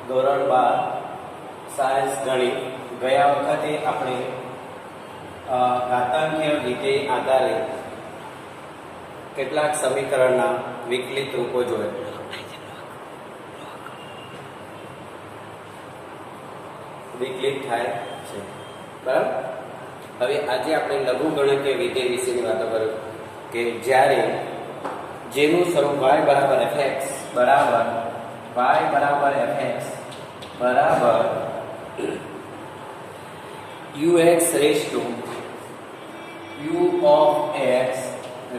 ધોરણ 12 સાયન્સ ગણિત ગયા વખતે આપણે ઘાતાંકીય વિધેય આધારે કેટલાક સમીકરણના વિકલિત રૂપો જોયા. વિકલિત થાય છે, બરાબર. હવે આજે આપણે લઘુગણકીય વિધેય વિશેની વાતો કરીએ કે જ્યારે જેનું સ્વરૂપ y બરાબર fx બરાબર y બરાબર fx બરાબર ux raise to u of x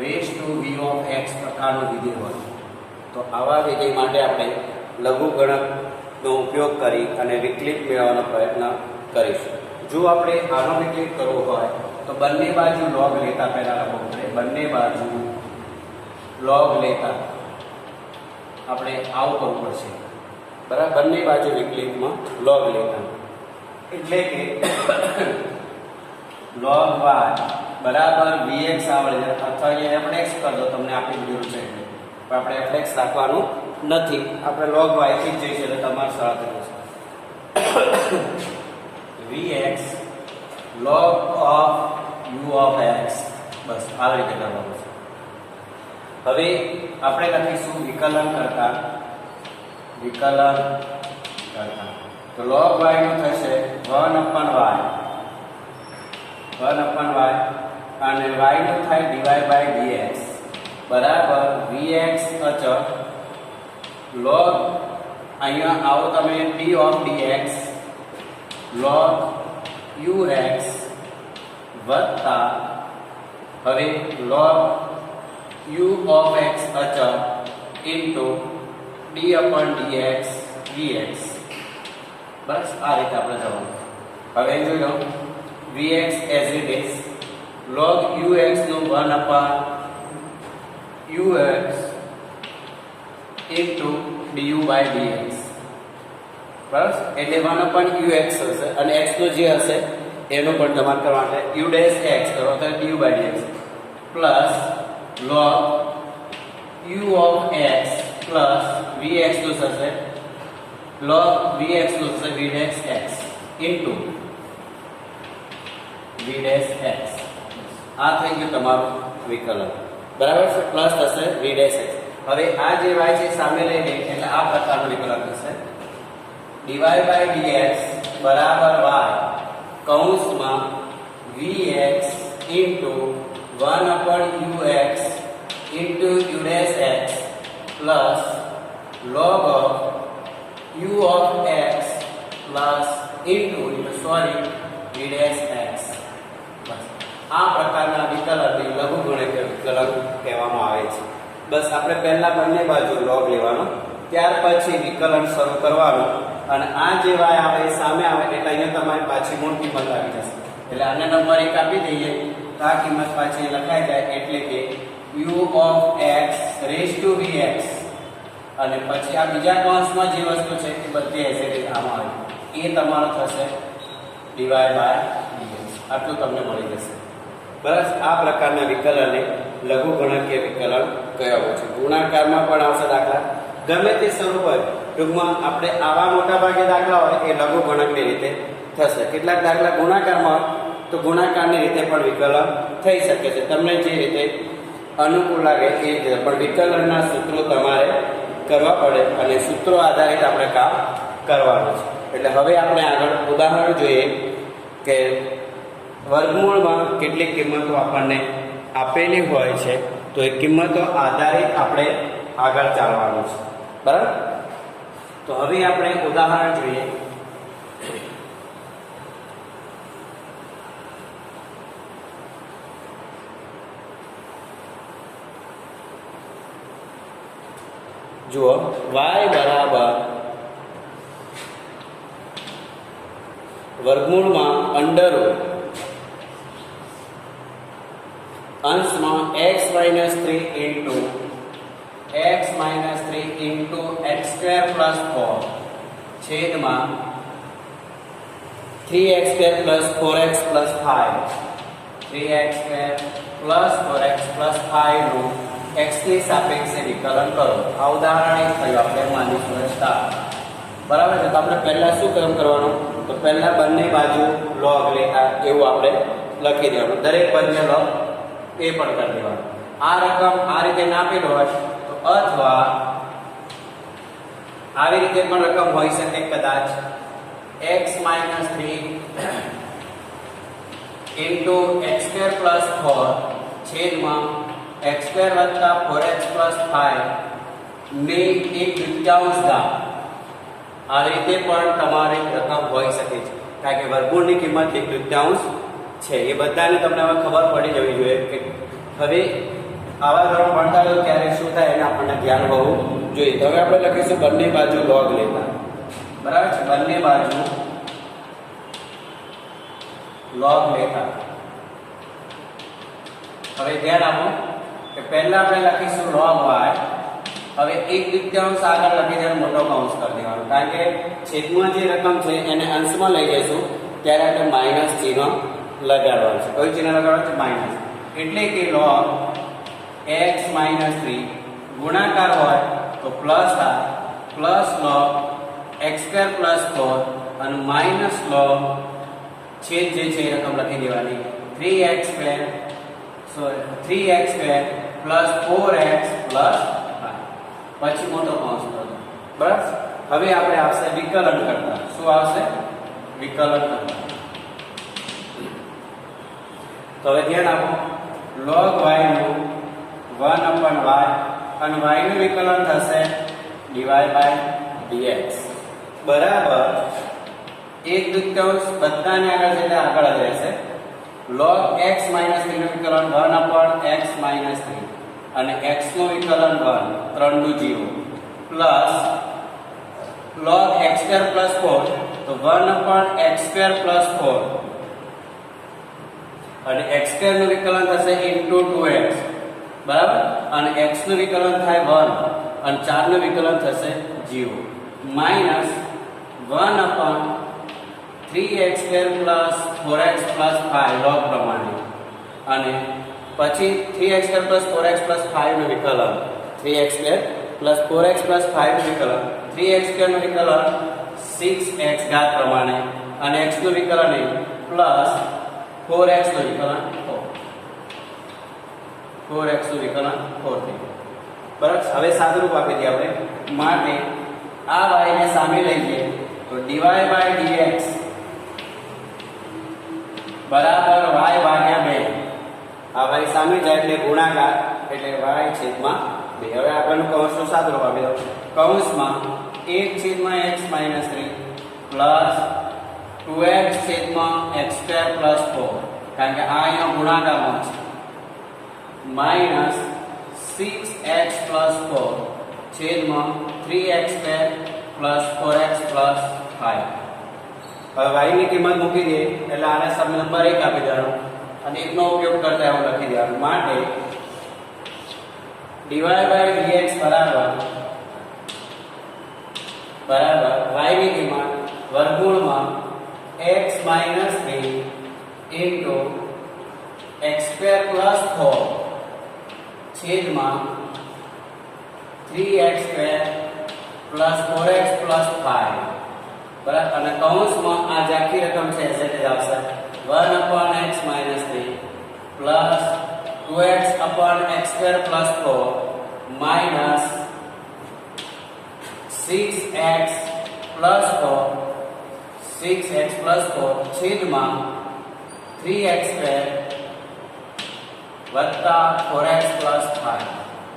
raise to v of x પ્રકારનું વિધેય હોય તો આવા વિધેય માટે આપણે લઘુગણકનો ઉપયોગ કરી અને વિકલિત મેળવવાનો પ્રયત્ન કરીશું. જો આપણે આનો વિકલિત કરવો હોય તો બંને બાજુ log લેતા પહેલા લખવું પડે. બંને બાજુ log લેતા આપણે આવું કરવું પડશે, બરાબર. બંને બાજુ વિકલિતમાં log લેતા એટલે કે log y બરાબર vx આવડે અથવા અહીંયા fx કર દો, તમને આપી દીધું છે પણ આપણે fx રાખવાનું નથી, આપણે log y થી જ જઈશું એટલે તમારે સરળ થશે. vx log of u of x બસ આવી રીતે કરવાનું છે. હવે આપણે લખીશું વિકલન કરતા તો log y નું થશે 1/y અને y નું થાય dy/dx બરાબર vx અચળ log અહીંયા આવો તમે d of dx log ux વત્તા હવે log u of x અચળ into d/dx vx. બસ આ રીતે આપણે જવાનું. હવે જોઈ લો vx as it is log ux નું 1/ux into du/dx બસ એટલે 1/ux હશે અને x નો જે હશે એનો પણ તમારે કરવાનો છે u dash x કરો તો du/dx plus log u of x plus vx નું થશે log vx નું થશે v dash x into v dash x. આ થઈ ગયું તમારું વિકલન, બરાબર છે. પ્લસ થશે v dash x. હવે આ જે y છે સામે લઈને એટલે આ પ્રકારનું વિકલન થશે dy/dx બરાબર y કૌંસમાં vx into 1/ux into u dash x plus log of u of x plus into v dash x. આ પ્રકારના વિકલનને લઘુગણકીય વિકલન કહેવામાં આવે છે. બસ આપણે પહેલા બંને બાજુ log લેવાનો, ત્યાર પછી વિકલન શરૂ કરવાનું અને આ જે y આવે એ સામે આવે એટલે અહીંયા તમારી પાછી મૂળ કિંમત આવી જશે. એટલે આને નંબર 1 આપી દઈએ તો આ કિંમત પાછી લખાઈ જાય એટલે કે u of x raised to vx અને પછી આ બીજા કૌંસમાં જે વસ્તુ છે એ બધી એઝ ઇટ ઇઝ આમાં આવે એ તમારો થશે dy/dx. આટલું તમને મળી જશે. બસ આ પ્રકારના વિકલનને લઘુગણકીય વિકલન કહેવાય છે. ગુણાકારમાં પણ આવશે દાખલા, ગમે તે સ્વરૂપ હોય. ટૂંકમાં આપણે આવા મોટા ભાગે દાખલા હોય એ લઘુગણકની રીતે થશે. કેટલાક દાખલા ગુણાકારમાં તો ગુણાકારની રીતે પણ વિકલન થઈ શકે છે, તમને જે રીતે અનુકૂળ લાગે એ રીતે. પણ વિકલનના સૂત્રો તમારે કરવા પડે અને સૂત્રો આધારિત આપણે કામ કરવાનું છે. એટલે હવે આપણે આગળ ઉદાહરણ જોઈએ કે વર્ગમૂળમાં કેટલીક કિંમતો આપણને આપેલી હોય છે તો એ કિંમતો આધારિત આપણે આગળ ચાલવાનું છે, બરાબર. તો હવે આપણે ઉદાહરણ જોઈએ. જુઓ y બરાબર વર્ગમૂળમાં √ અંશમાં x - 3 into x - 3 into x² + 4 છેદમાં 3x² + 4x + 5 3x² + 4x + 5 નું x ની સાપેક્ષે વિકલન કરો. આ ઉદાહરણ એક થયું, આપણે માનીશું સ્ટાર બરાબર છે. તો આપણે પહેલા શું કામ કરવાનું, તો પહેલા બંને બાજુ log લેતા એવું આપણે લખી દેવાનું. દરેક પદને log એ પણ કરી દેવાનું. આ રકમ આ રીતે નાખેલો હોય તો અથવા આવી રીતે પણ રકમ હોઈ શકે કદાચ x - 3 into x² + 4 છેદમાં x² + 4x + 5 ને 1/2 ઘાત. આવી રીતે પણ તમારી રકમ હોઈ શકે છે, કારણ કે વર્ગમૂળની કિંમત 1/2 છે. એ બધાને તમને હવે ખબર પડી જવી જોઈએ કે હવે આવા ધોરણ ભણતા હોય ત્યારે શું થાય એને આપણને ધ્યાન હોવું જોઈએ. તો હવે આપણે લખીશું બંને બાજુ log લેતા. બરાબર છે, બંને બાજુ log લેતા. હવે ધ્યાન આપો કે પહેલા આપણે લખીશું log y. હવે 1/2 આગળ લખી દેવાનો, મોટો કૌંસ કરી દેવાનો, કારણ કે છેદમાં જે રકમ છે એને અંશમાં લઈ જઈશું ત્યારે આપણે માઈનસ ચિહ્ન લગાડવાનું છે. કયું ચિહ્ન લગાડવાનું છે? માઈનસ. એટલે કે log x - 3 ગુણાકાર હોય તો પ્લસ થાય, પ્લસ log x² + 4 અને માઈનસ log છેદ જે છે એ રકમ લખી દેવાની 3x² + 4x + 5 પછી મોટો કૌંસ કરો. બરાબર. હવે આપણે આવશે વિકલન કરતા. શું આવશે? વિકલન કરતા. તો હવે ધ્યાન આપો, log y નું 1/y અને y નું વિકલન થશે dy/dx બરાબર 1/2 બધાને આગળ છે એટલે આગળ જ રહેશે. log x - 3 નું વિકલન 1/x - 3 અને x નું વિકલન 1 3 નું 0 પ્લસ log x² + 4 તો 1/x² + 4 અને x² નું વિકલન થશે into 2x બરાબર, અને x નું વિકલન થાય 1 અને 4 નું વિકલન થશે 0 માઈનસ 1/3x² + 4x + 5 log પ્રમાણે અને પછી 3x² + 4x + 5 નું વિકલન 3x² + 4x + 5 નું વિકલન 3x² નું વિકલન 6x ઘાત પ્રમાણે અને x નું વિકલન પ્લસ 4x નું વિકલન 4x નું વિકલન 4 થઈ ગયું. બરાબર. હવે સાદુરૂપ આપી દઈએ આપણે. માટે આ y ને સામે લઈએ તો dy/dx બરાબર y ભાગ્યા 2. આ y સામે જાય એટલે ગુણાકાર એટલે y/2. હવે આગળનું કૌંસનું સાદુરૂપ આપી દો. કૌંસમાં 1/x - 3 પ્લસ 2x/x² + 4 કારણ કે આ અહીંયા ગુણાકારમાં છે માઈનસ 6x + 4 છેદમાં 3x² + 4x + 5. હવે y ની કિંમત મૂકી દઈએ એટલે આને સમ નંબર 1 આપી દેવાનો અને 1 નો ઉપયોગ કરતા એવું લખી દેવાનું. માટે dy/dx બરાબર y ની કિંમત વર્ગમૂળમાં x - 3 into x² + 4 છેદમાં 3x² + 4x + 5 બરાબર, અને કૌંસમાં આ જે આખી રકમ છે એઝ ઇટ ઇઝ આવશે 1/x - 3 plus 2x/x² + 4 minus 6x + 4 છેદમાં 3x² + 4x + 5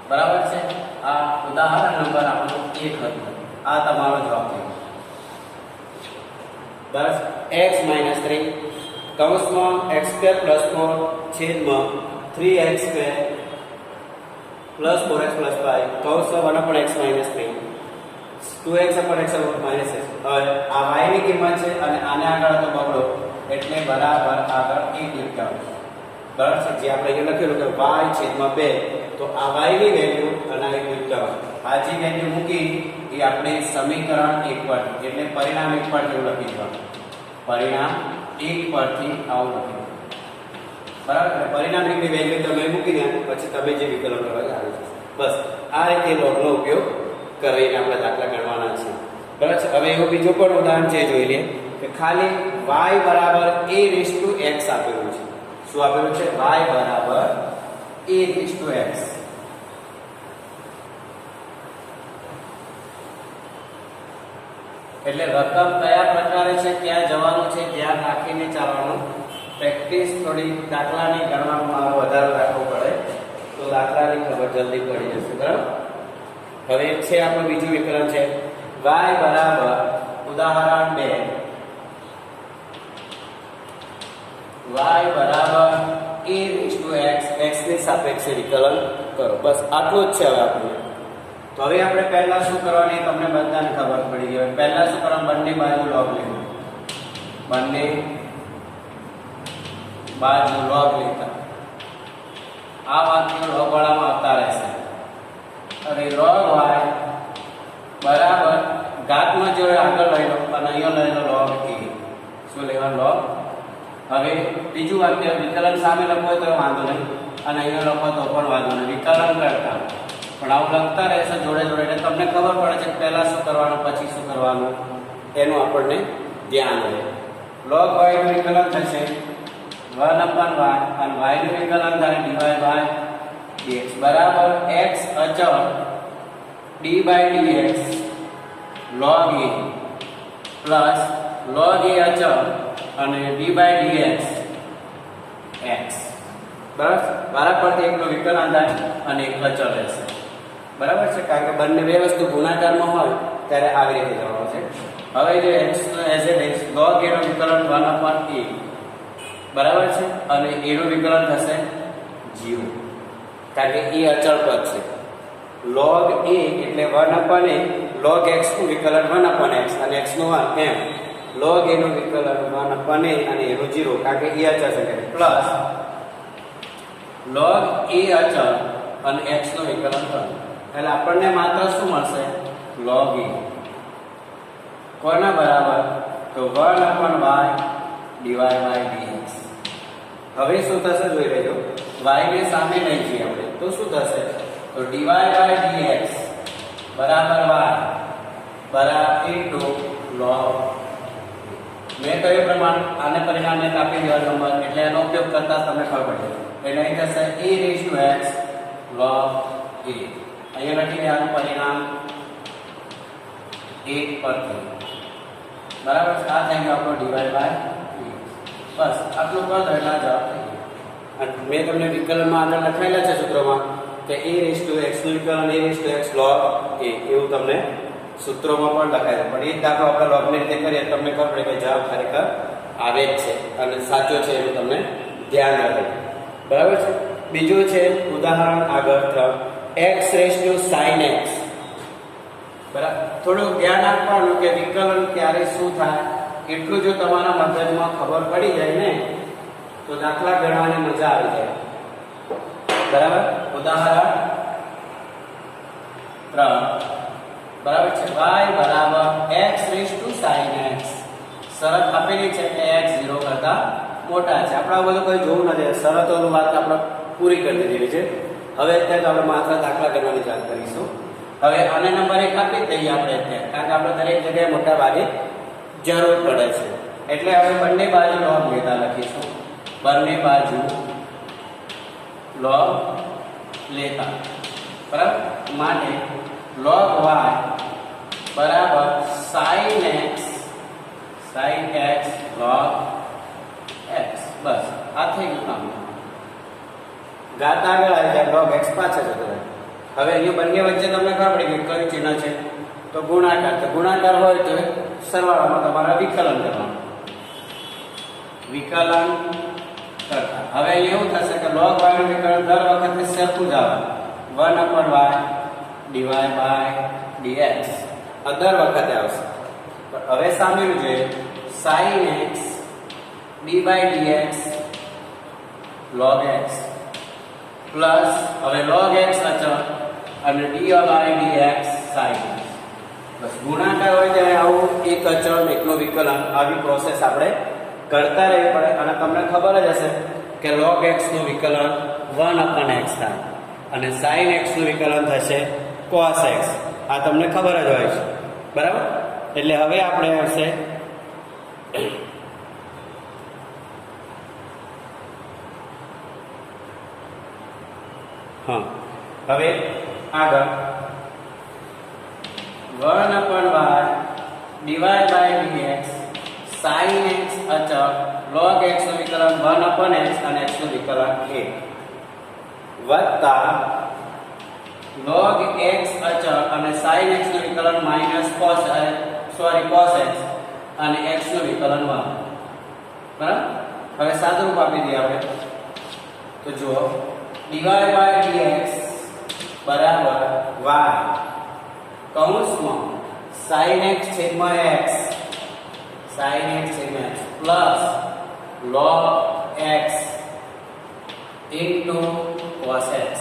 બરાબર છે. આ ઉદાહરણ નંબર આપણો 1 હતો. આ તમારો જવાબ છે. બસ x - 3 કૌંસમાં x² + 4 છેદમાં 3x² + 4x + 5 કૌંસમાં 1/x - 3 2x/x - હવે આ y ની કિંમત છે અને આને આગળ તો બગડો એટલે બરાબર આગળ 1/2 બરાબર છે. જે આપણે અહીંયા લખેલું કે y/2 તો આ y ની વેલ્યુ અને આ 1/2 આ જે વેલ્યુ મૂકી એ આપણે સમીકરણ 1 પર એટલે પરિણામ 1 પર જેવું લખી દેવાનું. પરિણામ 1 પરથી આવું લખી દેવાનું. બરાબર. પરિણામ 1 ની વેલ્યુ તમે મૂકી દે પછી તમે જે વિકલન કરવા આવી જશે. બસ આ રીતે log નો ઉપયોગ કરીને આપણે દાખલા ગણવાના છે. બરાબર છે. હવે એવું બીજું પણ ઉદાહરણ છે, જોઈ લઈએ કે ખાલી y બરાબર a રેઝ ટુ x આપેલું છે. શું આપેલું છે? y બરાબર a રેઝ ટુ x. એટલે રકમ કયા પ્રકારે છે ત્યાં જવાનું છે, ધ્યાન રાખીને ચાલવાનું. પ્રેક્ટિસ થોડી દાખલાની ગણવામાં મારો વધારો રાખવો પડે તો દાખલાની ખબર જલ્દી પડી જશે. બરાબર. હવે છે આપણું બીજું વિકલન છે y બરાબર ઉદાહરણ 2 y બરાબર a raise to x, x ની સાપેક્ષે વિકલન કરો. બસ આટલું જ છે. હવે આપણે તો હવે આપણે પહેલા શું કરવાનું એ તમને બધાને ખબર પડી ગઈ. પહેલા શું કરવાનું? બંને બાજુ log લેવું. બંને બાજુ log લેતા આ વાક્યો log વાળામાં આવતા રહેશે. હવે log y બરાબર ઘાતમાં જો આગળ લઈ લો અને અહીંયા લઈ લો log a. શું લેવાનું? log. હવે બીજું વાક્ય વિકલન સામે લખો તો વાંધો નહીં અને અહીંયા લખો તો પણ વાંધો નહીં. વિકલન કરતા પણ આવું લખતા રહેશે જોડે જોડે એટલે તમને ખબર પડે છે કે પહેલા શું કરવાનું પછી શું કરવાનું એનું આપણને ધ્યાન રહે. log y નું વિકલન થશે 1/y અને y નું વિકલન થાય dy dx બરાબર x અચળ d/dx log a plus log a અચળ અને d/dx x. બરાબર. વારાફરતી એકનો વિકલન થાય અને એક અચળ રહેશે. બરાબર છે. કારણ કે બંને બે વસ્તુ ગુણાકારમાં હોય ત્યારે આવી રીતે જવાનું છે. હવે જે x as it is log a નું વિકલન 1/a બરાબર છે અને a નું વિકલન થશે 0 કારણ કે એ અચળ પદ છે. log a એટલે 1/a, log x નું વિકલન 1/x અને x નું 1 એમ. log a નું વિકલન 1/a અને a નું 0 કારણ કે એ અચળ છે પ્લસ log a અચળ અને x નું વિકલન 1 એટલે આપણને માત્ર શું મળશે? log a. કોના બરાબર? તો 1/y dy/dx. હવે શું થશે જોઈ લેજો. y ને સામે લઈ જઈએ આપણે તો શું થશે? તો dy/dx બરાબર y બરાબર ઇન્ટુ log. મેં કહ્યું પ્રમાણે આને પરિણામને કાપી દેવાનો નંબર એટલે એનો ઉપયોગ કરતા તમને ખબર પડે. એટલે અહીં થશે a raise to x log a. અહીંયા લખી દેવાનું પરિણામ 1 પર થયું. બરાબર. આ થઈ ગયું આપણો dy/dx. બસ આટલું કર દો એટલે જવાબ થઈ ગયો. અને મેં તમને વિકલનમાં આગળ લખાયેલા છે સૂત્રોમાં કે a રેઝ ટુ x નું વિકલન a raise to x log a એવું તમને સૂત્રોમાં પણ લખાય છે. પણ એ જ દાખલો આપણે log ની રીતે કરીએ તમને ખબર પડે કે જવાબ ખરેખર આવે જ છે અને સાચો છે એનું તમને ધ્યાન રાખો. બરાબર છે. બીજું છે ઉદાહરણ આગળ 3 x raise to sin x. બરાબર. થોડું ધ્યાન આપવાનું કે વિકલન ક્યારે શું થાય એટલું જો તમારા મગજમાં ખબર પડી જાય ને તો દાખલા ગણવાની મજા આવી જાય. બરાબર. ઉદાહરણ 3 બરાબર છે. y બરાબર x raise to sin x. શરત આપેલી છે કે x 0 કરતા મોટા છે. આપણે આ બધું કોઈ જોવું નથી. શરતોની વાત આપણે પૂરી કરી દીધી છે. હવે અત્યારે આપણે માત્ર દાખલા ગણવાની વાત કરીશું. હવે આને નંબર 1 આપી દઈએ આપણે અત્યારે કારણ કે આપણે દરેક જગ્યાએ મોટા ભાગે જરૂર પડે છે. એટલે હવે બંને બાજુ log લેતા લખીશું. બંને બાજુ log લેતા. બરાબર. માટે log y બરાબર sin x log x. બસ આ થઈ ગયું કામ. ઘાત આગળ આવી જાય log x પાછળ જતો રહે. હવે અહીંયા બંને વચ્ચે તમને ખબર પડી કે કયું ચિહ્ન છે તો ગુણાકાર. તો ગુણાકાર હોય તો સરવાળામાં તમારે વિકલન કરવાનું. વિકલન કરતા હવે અહીંયા એવું થશે કે log y નું વિકલન દર વખતે સરખું જ આવે 1/y dy/dx આ દર વખતે આવશે. પણ હવે સામેનું જોઈએ sin x d/dx log x plus હવે log x અચળ અને dy/dx sin x. બસ ગુણાકાર હોય ત્યારે આવું એક અચળ એકનો વિકલન આવી પ્રોસેસ આપણે કરતા રહેવી પડે. અને તમને ખબર જ હશે કે log x નું વિકલન 1/x થાય અને sin x નું વિકલન થશે cos x. આ તમને ખબર જ હોય છે. બરાબર. એટલે હવે આપણે આવશે હા હવે આગળ 1/y divide by dx sin x અચળ log x નું વિકલન 1/x અને x નું વિકલન 1 વત્તા log x અચળ અને sin x નું વિકલન માઈનસ cos x અને x નું વિકલન 1 બરાબર હવે સાદું રૂપ આપી દઈએ આપણે તો જુઓ ડિવાઇડ બાય dx બરાબર y કૌંસમાં sin x છેદમાં x sin x છેદમાં x plus log x into cos x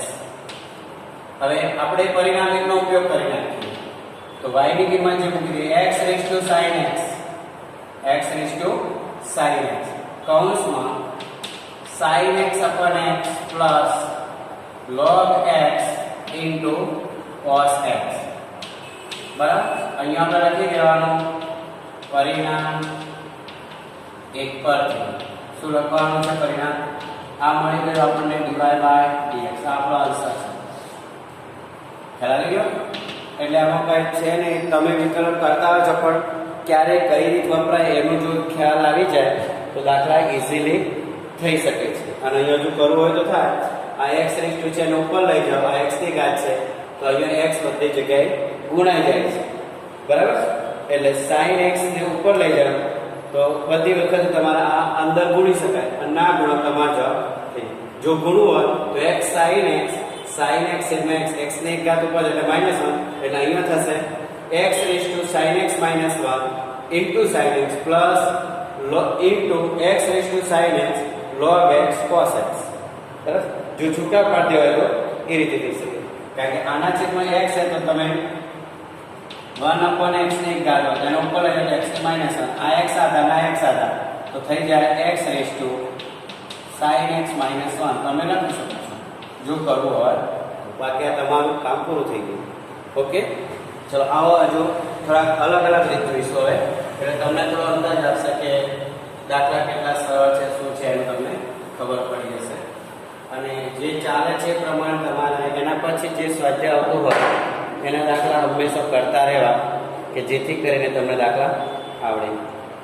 હવે આપણે પરિણામ એકનો ઉપયોગ કરી નાખીએ તો y ની કિંમત જે મૂકી દઈએ x raised to sin x x raised to sin x કૌંસમાં sin x upon x plus log x into cos x બરાબર અહીંયા આપણે લખી દેવાનું પરિણામ એક પરથી શું લખવાનું છે પરિણામ આ મળી ગયું આપણને ડિવાઇડ બાય dx આપણો આન્સર છે ખ્યાલ આવી ગયો એટલે આમાં કઈ છે નહીં તમે વિકલન કરતા હોય છો પણ ક્યારે કઈ રીત વપરાય એનો જો ખ્યાલ આવી જાય તો દાખલા ઇઝીલી થઈ શકે છે અને અહીંયા જો કરવું હોય તો થાય આ x રેઝ ટુ છે એને ઉપર લઈ જાઓ આ x ની ઘાત છે તો અહીંયા x બધી જગ્યાએ ગુણાઈ જાય છે બરાબર એટલે sin x ને ઉપર લઈ જાઓ તો બધી વખત તમારે આ અંદર ગુણી શકાય અને ના ગુણો તમારો જવાબ થઈ જો ગુણવું હોય તો x sin x છેદમાં x ની એક ઘાત ઉપર એટલે -1 એટલે અહીંયા થશે x raise to sin x -1 into sin x plus into x raise to sin x log x cos x બરાબર જો છૂટા પાડી દેવાય તો એ રીતે થઈ શકે કારણ કે આના છેદમાં x છે તો તમે 1/x ની એક ઘાત હોય એનો ઉપર લઈ જાય x -1 આ x આધા ના x આધા તો થઈ જાય x raise to sin x -1 તમે લખી શકો છો જો કરવું હોય બાકી આ તમારું કામ પૂરું થઈ ગયું ઓકે ચલો આવો હજુ થોડા અલગ રીત જોઈશું હવે એટલે તમને થોડો અંદાજ આવશે કે દાખલા કેટલા સરળ છે શું છે એનું તમને ખબર પડી જશે અને જે ચાલે છે પ્રમાણ તમારે એના પછી જે સ્વાધ્યાય આવતું હોય એના દાખલા હંમેશા કરતા રહેવા કે જેથી કરીને તમને દાખલા આવડે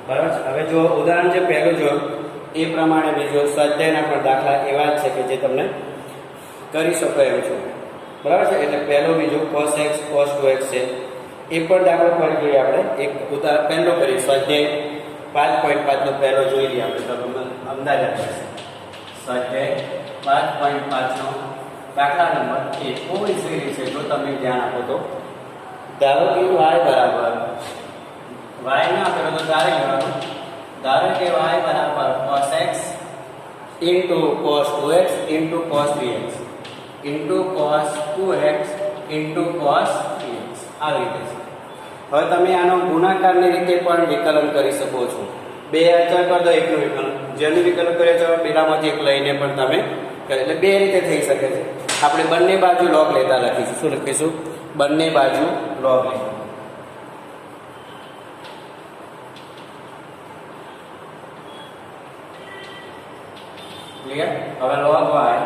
બરાબર છે હવે જો ઉદાહરણ જે પહેલું જો એ પ્રમાણે બીજો સ્વાધ્યાયના પણ દાખલા એવા જ છે કે જે તમને કરી શકો એમ છો બરાબર છે એટલે પહેલો બીજો cos x cos 2x છે એ પણ દાખલો કરી જોઈએ આપણે એક ઉદાહરણ પહેલો કરીએ સ્વાધ્યાય 5.5 નો પહેલો જોઈ લઈએ આપણે તો તમને અંદાજ આપશે સ્વાધ્યાય 5.5 નો દાખલા નંબર 1 બહુ ઇઝી છે જો તમે ધ્યાન આપો તો ધારો કે y બરાબર y ના આપેલો તો ધારી લેવાનું ધારો કે y બરાબર cos x into cos 2x into cos 3x into cos 2x into cos 3x આવી રીતે છે હવે તમે આનો ગુણાકારની રીતે પણ વિકલન કરી શકો છો બે અચળ કર દો એકનું વિકલન જેનું વિકલન કર્યો છે પેલામાંથી એક લઈને પણ તમે એટલે બે રીતે થઈ શકે છે આપણે બંને બાજુ log લેતા લખીશું શું લખીશું બંને બાજુ log લેતા ક્લિયર હવે log y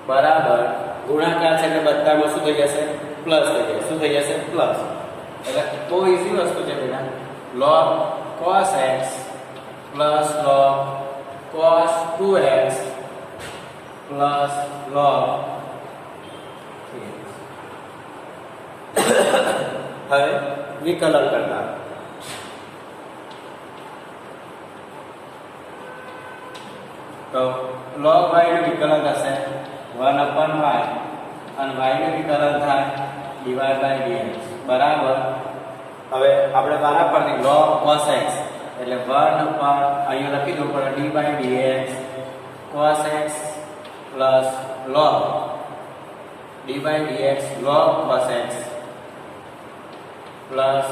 બરાબર ગુણાકાર છે એટલે બધામાં શું થઈ જશે પ્લસ થઈ જશે શું થઈ જશે પ્લસ એટલે બહુ ઈઝી વસ્તુ છે બેટા log cos x plus log cos 2x plus log 3x હવે વિકલન કરતા તો log y નું વિકલન થશે 1/y અને y નું વિકલન થાય ડિવાઇડ બાય dx બરાબર હવે આપણે આના પરથી log cos x એટલે 1 અહીંયા લખી દઉં પડે d by dx cos x plus log d by dx log cos x plus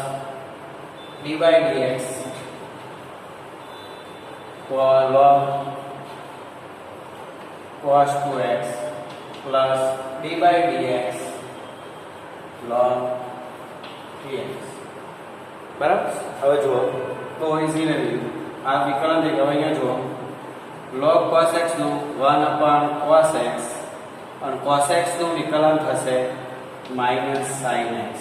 d by dx log cos 2x plus d by dx log 3x બરાબર. હવે જુઓ તો ઇઝીલી આ વિકલન થઈ ગયું. અહીંયા જુઓ log cos x નું 1/cos x અને cos x નું વિકલન થશે -sin x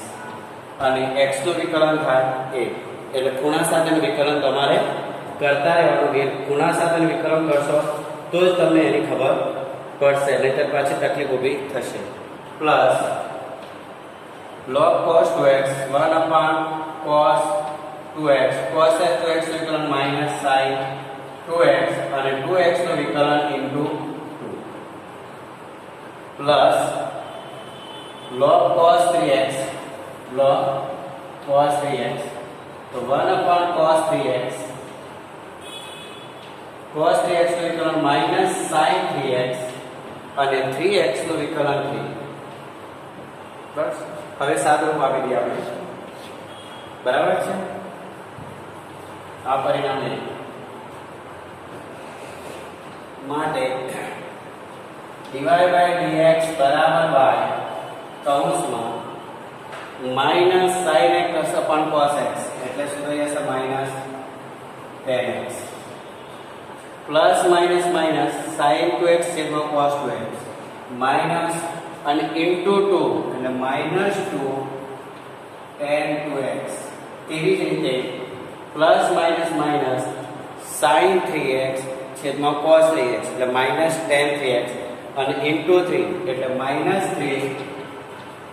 અને x નું વિકલન થાય 1. એટલે ખૂણા સાથેનું વિકલન તમારે કરતા રહેવાનું. ખૂણા સાથેનું વિકલન કરશો તો જ તમને એની ખબર પડશે, નહીંતર પાછી તકલીફ ઊભી થશે. Plus log cos 2x 1/cos 2x cos x નું વિકલન -sin 2x અને 2x નું વિકલન into 2 plus log cos 3x log cos 3x તો 1/cos 3x cos 3x નું વિકલન -sin 3x અને 3x નું વિકલન 3. બસ હવે સાદુરૂપ આપી દઈએ આપણે. બરાબર છે. આ પરિણામ લઈએ માટે dy/dx બરાબર y કૌંસમાં -sin x cos x એટલે શું થઈ જશે -10x plus minus minus sin 2x cos 2x minus અને into 2 એટલે -2 tan 2x. તેવી જ રીતે plus minus minus sin 3x છેદમાં cos 3x એટલે -tan 3x અને into 3 એટલે -3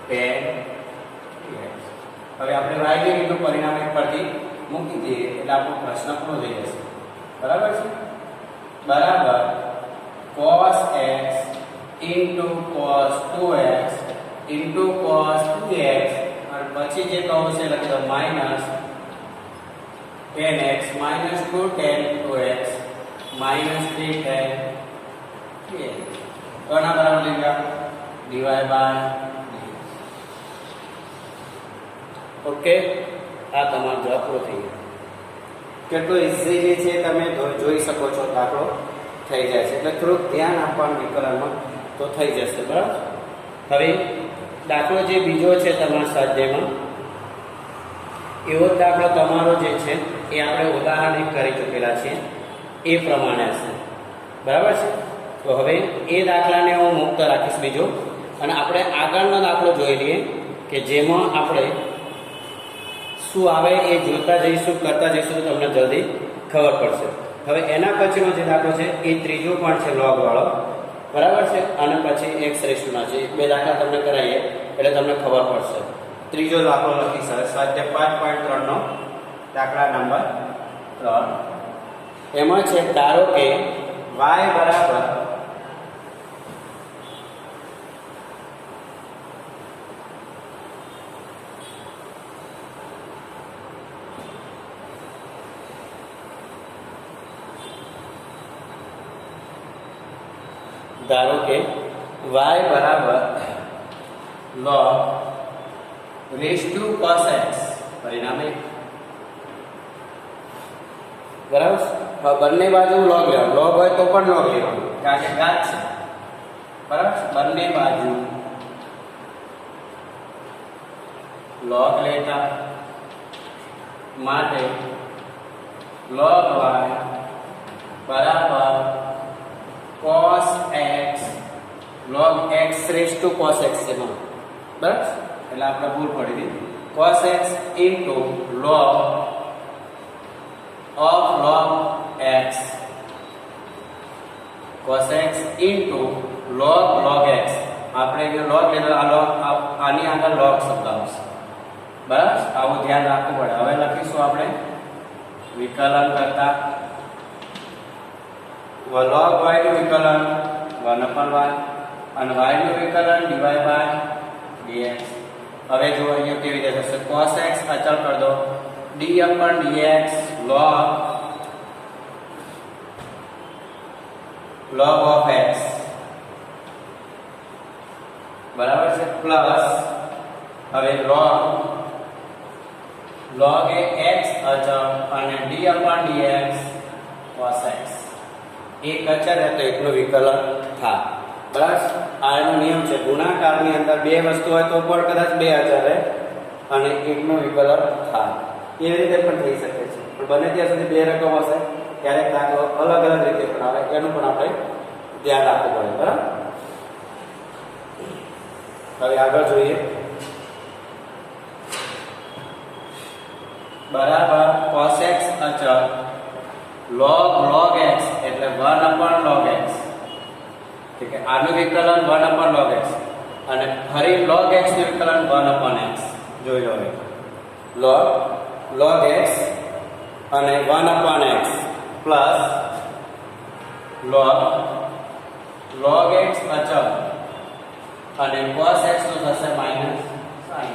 tan 3x. હવે આપણે y ની રીતનું પરિણામ એક પરથી મૂકી દઈએ એટલે આપણો પ્રશ્ન પૂરો થઈ જશે. બરાબર છે. બરાબર cos x into cos 2x into cos 2x અને પછી જે કહું છે લખી દો minus tan x minus 2 tan 2x minus 3 tan 3x કોના બરાબર લઈ ગયા dy by dx. ઓકે, આ તમારો જવાબ પૂરો થઈ ગયો. કેટલો ઇઝીલી છે તમે જોઈ શકો છો, દાખલો થઈ જાય છે. એટલે થોડુંક ધ્યાન આપવાનું વિકલનમાં તો થઈ જશે. બરાબર. હવે દાખલો જે બીજો છે તમારા સ્વાધ્યાયમાં એવો દાખલો તમારો જે છે એ આપણે ઉદાહરણ એક કરી ચૂકેલા છીએ એ પ્રમાણે હશે. બરાબર છે. તો હવે એ દાખલાને હું મુક્ત રાખીશ બીજો અને આપણે આગળનો દાખલો જોઈ લઈએ કે જેમાં આપણે શું આવે એ જોતા જઈશું, કરતા જઈશું તો તમને જલ્દી ખબર પડશે. હવે એના પછીનો જે દાખલો છે એ ત્રીજો પણ છે log વાળો. બરાબર છે. અને પછી x રેશિયોના છે. બે દાખલા તમને કરાવીએ એટલે તમને ખબર પડશે. ત્રીજો દાખલો લખી સ્વાધ્યાય 5.3 નો દાખલા નંબર 3. એમાં છે ધારો કે y બરાબર ધારો કે y બરાબર log raised to cos x પરિણામ 1. બરાબર. બંને બાજુ log લેવાનું. log હોય તો પણ log લેવાનું કારણ કે ઘાત છે. બરાબર. બંને બાજુ log લેતા માટે log y બરાબર cos x log x raised to cos x છે. બરાબર. એટલે આપણે ભૂલ પડી ગઈ. cos x into log of log x cos x into log x આપણે જે log લેતો આ log આની આગળ log શબ્દ આવશે. બરાબર. આવું ધ્યાન રાખવું પડે. હવે લખીશું આપણે વિકલન કરતા log y નું વિકલન 1/y અને y નું વિકલન dy by dx. હવે જો અહીંયા કેવી રીતે થશે cos x અચળ કરી દો d/dx log of x. બરાબર છે. પ્લસ હવે log એ x અચળ અને d/dx cos x એક અચળ તો એકનું વિકલન થાય. બરાબર. આ એનો નિયમ છે. ગુણાકારની અંદર બે વસ્તુ હોય તો પણ કદાચ બે અચળ રહે અને એકનું વિકલન થાય. એવી રીતે પણ થઈ શકે છે, પણ બને ત્યાં સુધી બે રકમ હશે ક્યારેક દાખલો અલગ અલગ રીતે પણ આવે, એનું પણ આપણે ધ્યાન રાખવું પડે. બરાબર, હવે આગળ જોઈએ. બરાબર cos x અચળ log x એટલે 1/log x, ઠીક છે. આનું વિકલન 1/log x અને ફરી log x નું વિકલન 1/x. જોઈ લો હવે log x અને 1/x પ્લસ log x અચળ અને cos x નું થશે માઈનસ sin.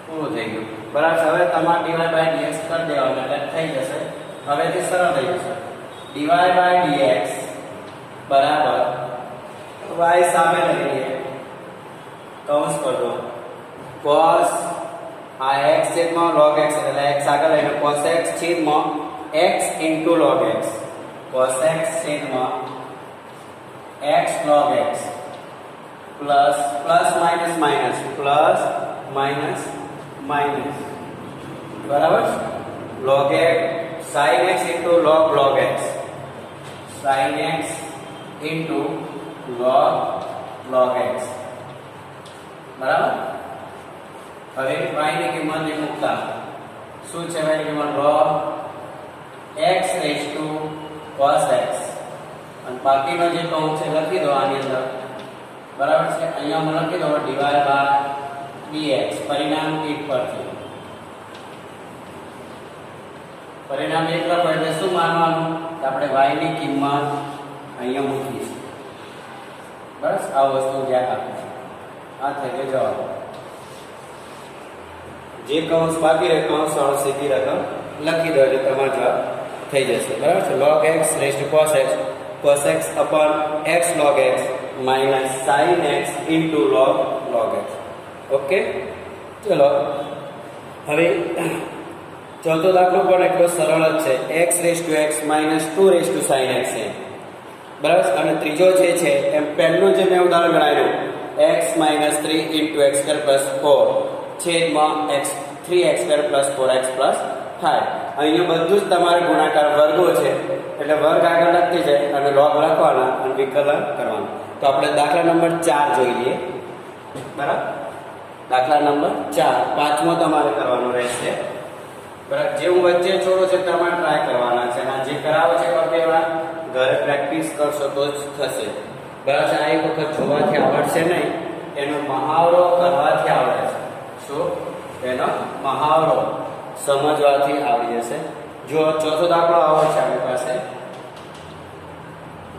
પૂરું થઈ ગયું. બરાબર, હવે તમારે dy by dx કરી દેવાનું એટલે થઈ જશે. હવેથી સરળ થઈ જશે. dy by dx બરાબર y સામે લઈ લઈએ, કૌંસ પર દો cos આ x છેદમાં log x એટલે x આગળ લઈને cos x છેદમાં x into log x, cos x છેદમાં x log x plus minus minus plus minus minus. બરાબર, log x sin x into log x, sin x into log x. બરાબર, હવે y ની કિંમત મૂકતા શું છે? y ની કિંમત log x raised to cos x અને બાકીનો જે કૌંસ છે લખી દો આની અંદર. બરાબર છે, અહીંયા લખી દો dy by dx. પરિણામ 1 પરથી પરિણામ 1 લખો એટલે શું માનવાનું કે આપણે y ની કિંમત અહીંયા મૂકીશું. બસ આ વસ્તુ ધ્યાન રાખજો. આ થઈ ગયો જવાબ. જે કૌંસ બાકી રહે કૌંસ વાળો સીધી રકમ લખી દો એટલે તમારો જવાબ થઈ જશે. બરાબર છે, log x raised to cos x upon x log x minus sin x into log x. Okay, ચલો હવે ચોથો દાખલો પણ એટલો સરળ જ છે. x raised to x minus 2 raised to sin x છે. બરાબર, અને ત્રીજો જે છે એમ પહેલું જે મેં ઉદાહરણ ગણાવ્યું x minus 3 into x square plus 4 છેદમાં 3x square plus 4x plus 5. અહીંયા બધું જ તમારે ગુણાકાર વર્ગો છે એટલે વર્ગ આગળ લખી જાય અને log લખવાના અને વિકલન કરવાનું. તો આપણે દાખલા નંબર 4 જોઈ લઈએ. બરાબર, દાખલા નંબર 4 પાંચમો તમારે કરવાનો રહેશે. બરાબર, જે હું વચ્ચે છોડો છે તમારે ટ્રાય કરવાના છે અને જે કરાવો છે પેલા ઘરે પ્રેક્ટિસ કરશો તો જ થશે. બરાબર છે, આ એક વખત જોવાથી આવડશે નહીં, એનો મહાવરો કરવાથી આવડે છે. શું? એનો મહાવરો સમજવાથી આવડી જશે. જો ચોથો દાખલો આવો છે આપણી પાસે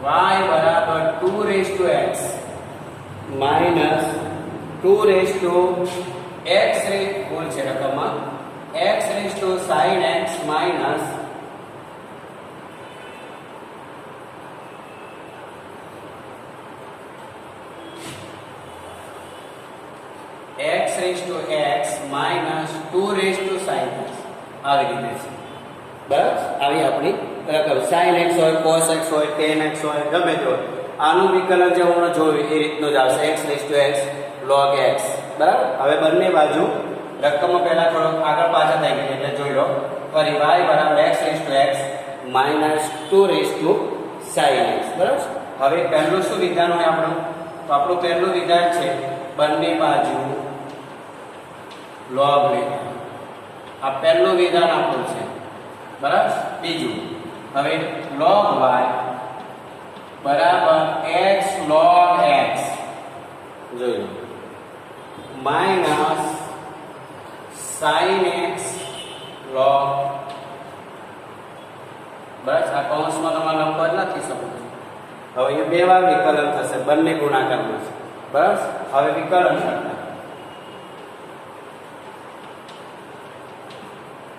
y બરાબર 2 raised to x minus 2 raised to x ભૂલ છે રકમમાં x raised to sin x minus x raised to x minus 2 raised to sin x. આવી રીતે છે. બરાબર, આવી આપણી રકમ sin x હોય, cos x હોય, tan x હોય, ગમે તે હોય. આનું વિકલન જે હું જોયું એ રીતનું જ આવશે x raised to x log x. બરાબર, હવે બંને બાજુ રકમમાં પહેલા થોડો આગળ પાછળ થઈ ગઈ એટલે જોઈ લો. ફરી y બરાબર x raised to x minus 2 raised to sin x. બરાબર, હવે પહેલું શું વિધાન હોય આપણું? તો આપણું પહેલું વિધાન છે બંને બાજુ log લેવાનું. આ પહેલું વિધાન આપણું છે. બરાબર, બીજું હવે log y બરાબર x log x જોઈ લો માઇનસ sin x log. બસ આ કૌંસમાં તમારે નંબર લખી શકો છો. હવે એ બે વાર વિકલન થશે, બંને ગુણાકારમાં છે. બરાબર, હવે વિકલન કરતા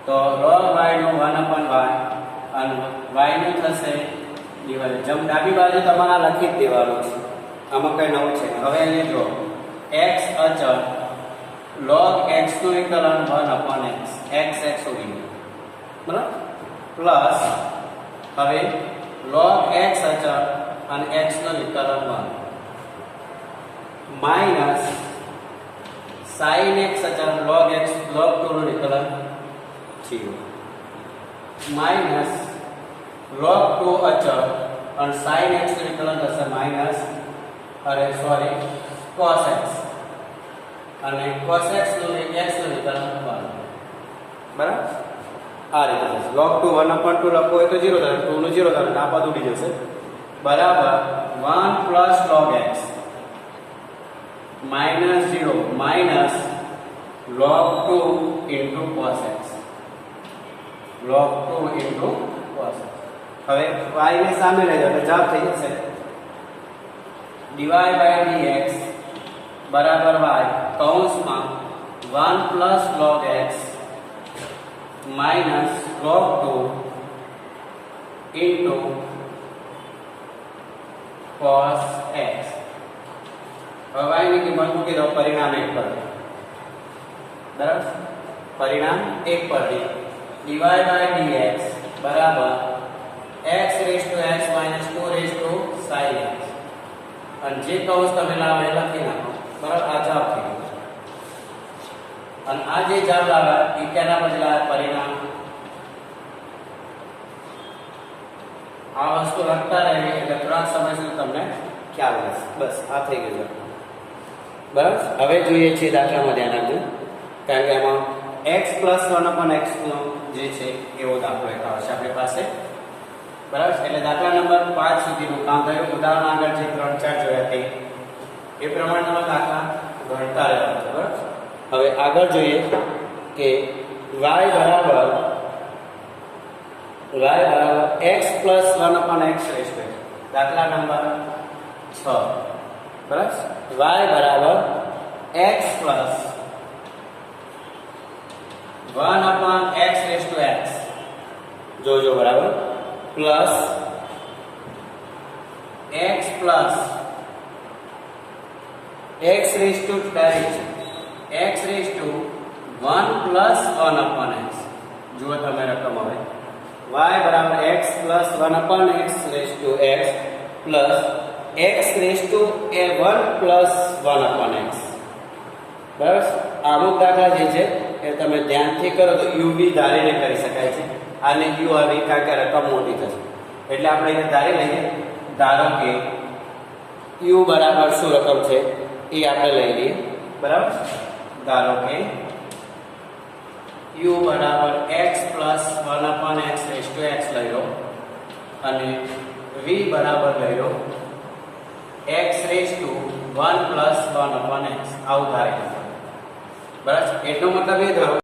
તો log y નું 1/y અને y નું થશે ડિવાઇડ. જેમ ડાબી બાજુ તમારે લખી જ દેવાનું છે, આમાં કઈ નવું છે. હવે અહીંયા જો x અચળ log x નું વિકલન 1/x x ઉડી ગયું. બરાબર, પ્લસ હવે log x અચળ અને x નું વિકલન 1 માઇનસ sin x અચળ log x log 2 નું વિકલન 0 માઇનસ log 2 અચળ અને sin x નું વિકલન થશે માઇનસ cos x અને cos x નું x નું વિકલન 1 બરાબર આ રીતે થશે log 2 1/2 લખો હોય તો 0 થાય 2 નું 0 થાય આ પદ ઉડી જશે બરાબર 1 plus log x minus 0 minus log 2 into cos x log 2 into cos x હવે y ને સામે લઈ જાવ એટલે જવાબ થઈ જશે dy by dx બરાબર y કૌંસમાં 1 plus log x minus log 2 into cos x હવે y ની કિંમત મૂકી દો પરિણામ 1 પર બરાબર પરિણામ 1 પર dy by dx બરાબર x raised to x minus 2 raised to sin x અને જે કૌંસ તમે લાવે લખી નાખો બરાબર આ જવાબ થઈ ગયો અને આ જે જવાબ આવે એ કેના પછી લાવે પરિણામ આ વસ્તુ લખતા રહે એટલે ત્રણ સમય સુધી તમને ખ્યાલ રહેશે બસ આ થઈ ગયું બરાબર હવે જોઈએ છીએ દાખલામાં ધ્યાન આપજો કારણ કે એમાં x + 1/x નો જે છે એવો દાખલો એક આવશે આપણી પાસે બરાબર એટલે દાખલા નંબર 5 સુધીનું કામ થયું ઉદાહરણ આગળ જે 3-4 જોયા તે એ પ્રમાણેના દાખલા ગણતા રહેવા બરાબર હવે આગળ જોઈએ કે y બરાબર x + 1/x રહેશે દાખલા નંબર 6 બરાબર y બરાબર x + 1/x raised to x જોજો બરાબર plus x plus x raised to x raised to 1 plus 1/x જુઓ તમે રકમ હવે y બરાબર x plus 1/x raised to x plus x raised to 1 plus 1/x બસ અમુક દાખલા જે છે એ તમે ધ્યાનથી કરો તો u v ધારીને કરી શકાય છે આને u આવી કારણ કે રકમ મોટી થશે એટલે આપણે એને ધારી લઈએ ધારો કે u બરાબર શું રકમ છે એ આપણે લઈ લઈએ બરાબર ધારો કે u બરાબર x plus 1/x raised to x લઈ લો અને v બરાબર લઈ લો x raised to 1 plus 1/x આવું ધારી લો બરાબર એટલો મતલબ એ થયો